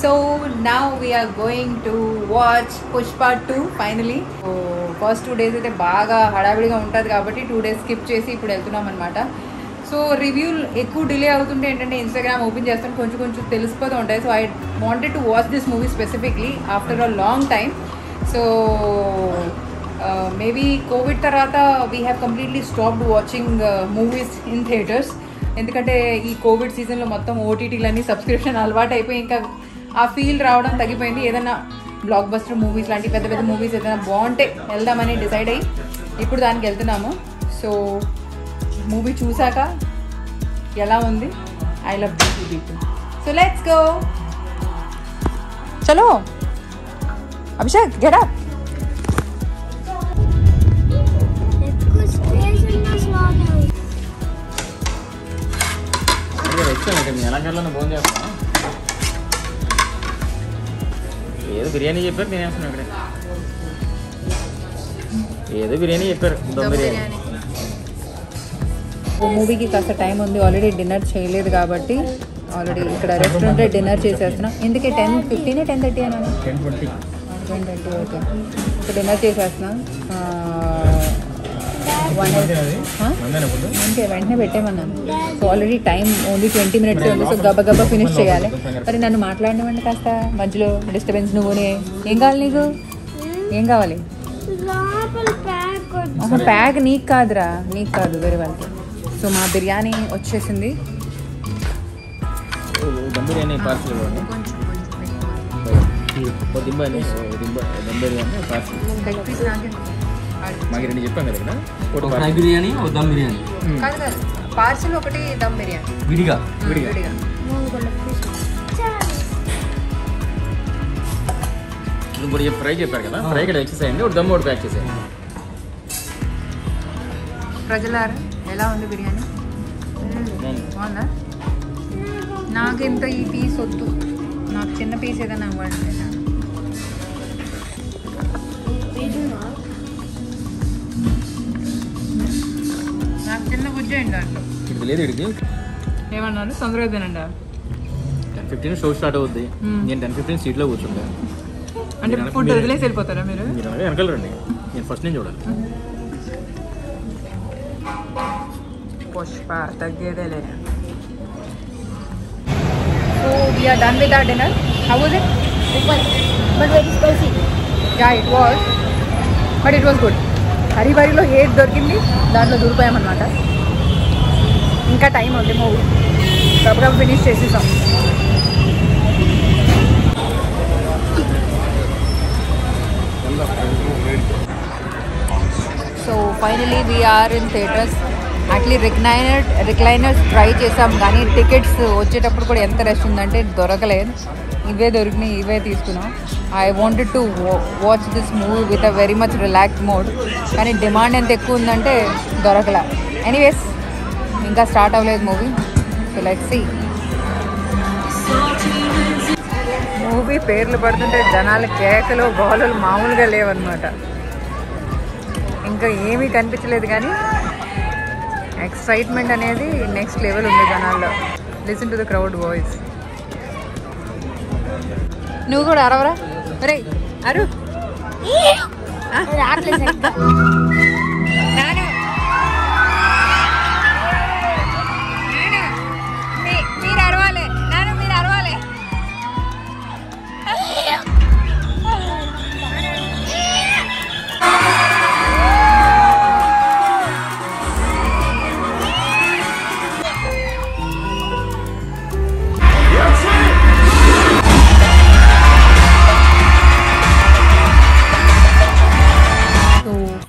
So now we are going to watch Pushpa 2 finally. So first 2 days అయితే బాగా హడావిడిగా ఉంటుంది కాబట్టి 2 days స్కిప్ చేసి ఇప్పుడు వెళ్తున్నాం అనమాట. సో రివ్యూ ఎక్కువ డిలే అవుతుంటే ఏంటంటే ఇన్స్టాగ్రామ్ ఓపెన్ చేస్తాను కొంచెం తెలిసిపోతూ ఉంటాయి. So I wanted to watch this movie specifically after a long time. So maybe Covid తర్వాత we have completely stopped watching movies in theatres. ఎందుకంటే ఈ కోవిడ్ సీజన్లో మొత్తం ఓటీటీలన్నీ సబ్స్క్రిప్షన్ అలవాటు అయిపోయి ఇంకా ఆ ఫీల్ రావడం తగ్గిపోయింది. ఏదైనా బ్లాక్ బస్టర్ మూవీస్ లాంటి పెద్ద పెద్ద మూవీస్ ఏదైనా బాగుంటే వెళ్దామని డిసైడ్ అయ్యి ఇప్పుడు దానికి వెళ్తున్నాము. సో మూవీ చూసాక ఎలా ఉంది, I love beauty people. So let's go. చలో అభిషేక్ గెట్ అప్. ఏదో బిర్యానీ చెప్పారు తినేస్తున్నాను ఇక్కడ. ఏదో బిర్యానీ చెప్పారు దమ్ బిర్యానీ. మూవీకి కాస్త టైం ఉంది, ఆల్రెడీ డిన్నర్ చేయలేదు కాబట్టి ఆల్రెడీ ఇక్కడ రెస్టారెంట్లో డిన్నర్ చేసేస్తున్నాం. ఎందుకే 10:15 10:30 అన్నా 10:20 ఓకే. సో డిన్నర్ చేసేస్తున్నాం. అంటే వెంటనే పెట్టేమన్నాను. So already time only 20 minutes ఉంది. సో గబగబా ఫినిష్ చేయాలి. మరి నన్ను మాట్లాడినవండి కాస్త మధ్యలో డిస్టర్బెన్స్. నువ్వునే ఏం కావాలి నీకు? ఏం కావాలి? ప్యాక్ నీకు కాదురా, నీకు కాదు వేరే వాళ్ళకి. సో మా బిర్యానీ వచ్చేసింది. దమ్ బిర్యానీ పార్సల్ ఇవ్వండి. మాకు రెండు చెప్పాం కదా ఇక్కడ, ఒకటి బిర్యానీ ఒక దమ్ బిర్యానీ. కాదు కాదు, పార్సల్ ఒకటి దమ్ బిర్యానీ విడిగా. ఇప్పుడు ఫ్రై చెప్పారు కదా, ఫ్రై ఇక్కడ వచ్చేసేయండి. ఒక దమ్ ఒకటి ప్యాక్ చేసేయండి. ప్రజలారా ఎలా ఉంది బిర్యానీ? బాగుందా? నాకు ఇంత ఈ పీస్ వద్దు, నాకు చిన్న పీస్ ఏదైనా ఇవ్వండి. నాకు చిన్న గుజ్జు అయింది దాంట్లో. ఇది లేదు ఇడికి ఏమన్నారు? తొందరగా తినండి. 10:15 షో స్టార్ట్ అవుద్ది. నేను 10:15 సీట్లో కూర్చుంటా. అంటే ఫుడ్ వదిలేసి వెళ్ళిపోతారా మీరు? వెనకాల రండి, నేను ఫస్ట్ నేను చూడాలి. పుష్ప తగ్గేదే లేదు. So we are done with our dinner. How was it? But very spicy. Yeah, it was. But it was good. హరిబరిలో హేట్ దొరికింది, దాంట్లో దూరిపోయామన్నమాట. ఇంకా టైం ఉంది మూవీ, గబగబ ఫినిష్ చేసేసాం. So finally we are in theatres. Actually recliners try చేసాం కానీ టికెట్స్ వచ్చేటప్పుడు కూడా ఎంత రష్ ఉందంటే దొరకలేదు. ఇవే దొరికినాయి, ఇవే తీసుకున్నాం. I wanted to watch this movie with a very much relax mode, కానీ డిమాండ్ ఎంత ఎక్కువ ఉందంటే దొరకలే. ఎనీవేస్ ఇంకా స్టార్ట్ అవ్వలేదు movie. So let's see. Movie పేర్లు పడుతుంటే జనాల కేకలు గోలలు మామూలుగా లేవన్నమాట. ఇంకా ఏమీ కనిపించలేదు కానీ ఎక్సైట్మెంట్ అనేది నెక్స్ట్ లెవెల్ ఉంది జనాల్లో. Listen to the crowd voice. నువ్వు కూడా అరవరా? రే అరు మీరు అరవాలి, నాన్న మీరు అరవాలి.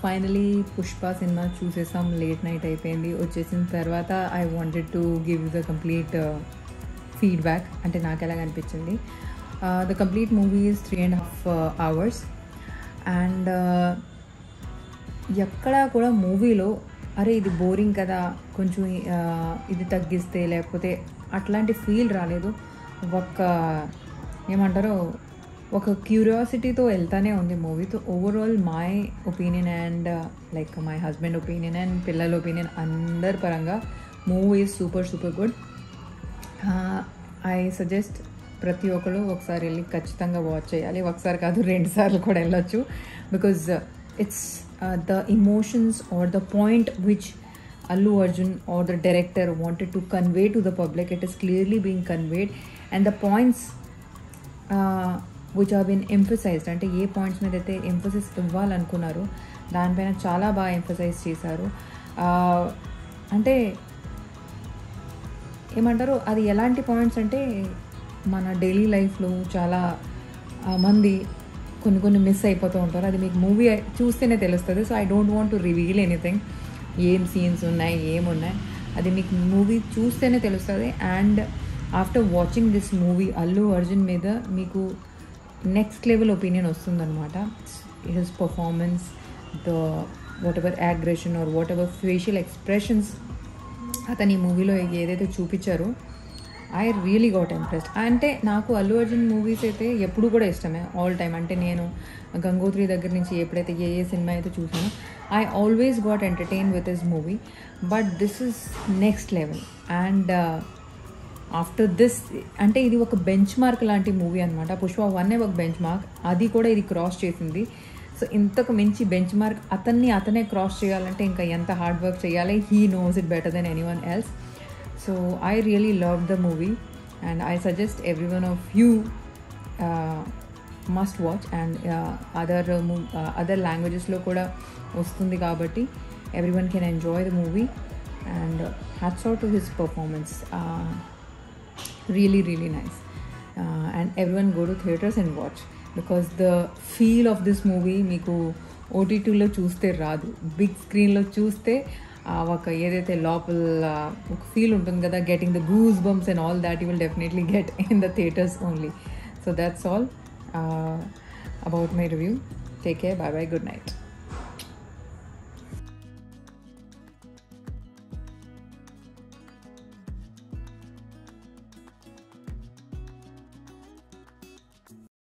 ఫైనలీ పుష్ప సినిమా చూసేసాం. లేట్ నైట్ అయిపోయింది. వచ్చేసిన తర్వాత I wanted to give the complete feedback. అంటే నాకు ఎలాగ అనిపించింది. The complete movie is 3.5 hours. And ఎక్కడా కూడా మూవీలో అరే ఇది బోరింగ్ కదా, కొంచెం ఇది తగ్గిస్తే లేకపోతే అట్లాంటి ఫీల్ రాలేదు. ఏమంటారో ఒక క్యూరియాసిటీతో వెళ్తానే ఉంది మూవీతో. Overall my opinion and like my husband opinion and పిల్లల ఒపీనియన్ అందరి పరంగా movie is super good. I suggest ప్రతి ఒక్కరు ఒకసారి వెళ్ళి ఖచ్చితంగా వాచ్ చేయాలి. ఒకసారి కాదు 2 సార్లు కూడా వెళ్ళొచ్చు. Because it's the emotions are the point which Allu Arjun or the director wanted to convey to the public, it is clearly being conveyed, and the points which have been emphasized, అంటే ఏ points మీద అయితే emphasis ఇవ్వాలనుకున్నారు దానిపైన చాలా బాగా emphasize చేశారు. అంటే ఏమంటారు, అది ఎలాంటి పాయింట్స్ అంటే మన డైలీ లైఫ్లో చాలా మంది కొన్ని మిస్ అయిపోతూ ఉంటారు. అది మీకు మూవీ చూస్తేనే తెలుస్తుంది. So I don't want to reveal anything, ఏం సీన్స్ ఉన్నాయి ఏమున్నాయి అది మీకు మూవీ చూస్తేనే తెలుస్తుంది. And after watching this movie Allu Arjun మీద మీకు నెక్స్ట్ లెవెల్ ఒపీనియన్ వస్తుందన్నమాట. His performance, the whatever aggression or whatever facial expressions అతని మూవీలో ఏదైతే చూపించారో ఐ రియలీ గాట్ ఇంప్రెస్డ్. అంటే నాకు అల్లు అర్జున్ మూవీస్ అయితే ఎప్పుడు కూడా ఇష్టమే, ఆల్ టైమ్. అంటే నేను గంగోత్రి దగ్గర నుంచి ఎప్పుడైతే ఏ సినిమా అయితే చూసానో I always got entertain with his movie. But this is next level. And after this అంటే ఇది ఒక బెంచ్ మార్క్ లాంటి మూవీ అనమాట. పుష్ప 1 ఒక బెంచ్ మార్క్, అది కూడా ఇది క్రాస్ చేసింది. సో ఇంతకు మించి బెంచ్ మార్క్ అతనే క్రాస్ చేయాలంటే ఇంకా ఎంత హార్డ్ వర్క్ చేయాలి. He knows it better than anyone else. So I really loved the movie and I suggest everyone of you must watch. And other languages lo kuda vastundi kabatti everyone can enjoy the movie. And hats off to his performance, really really nice. And everyone go to theaters and watch, because the feel of this movie meeku OTT lo చూస్తే రాదు, big స్క్రీన్లో చూస్తే ఒక ఏదైతే లోపల ఒక feel ఉంటుంది కదా, getting the goose bumps and all that you will definitely get in the theatres only. So that's all about my review. Take care, by by, good night.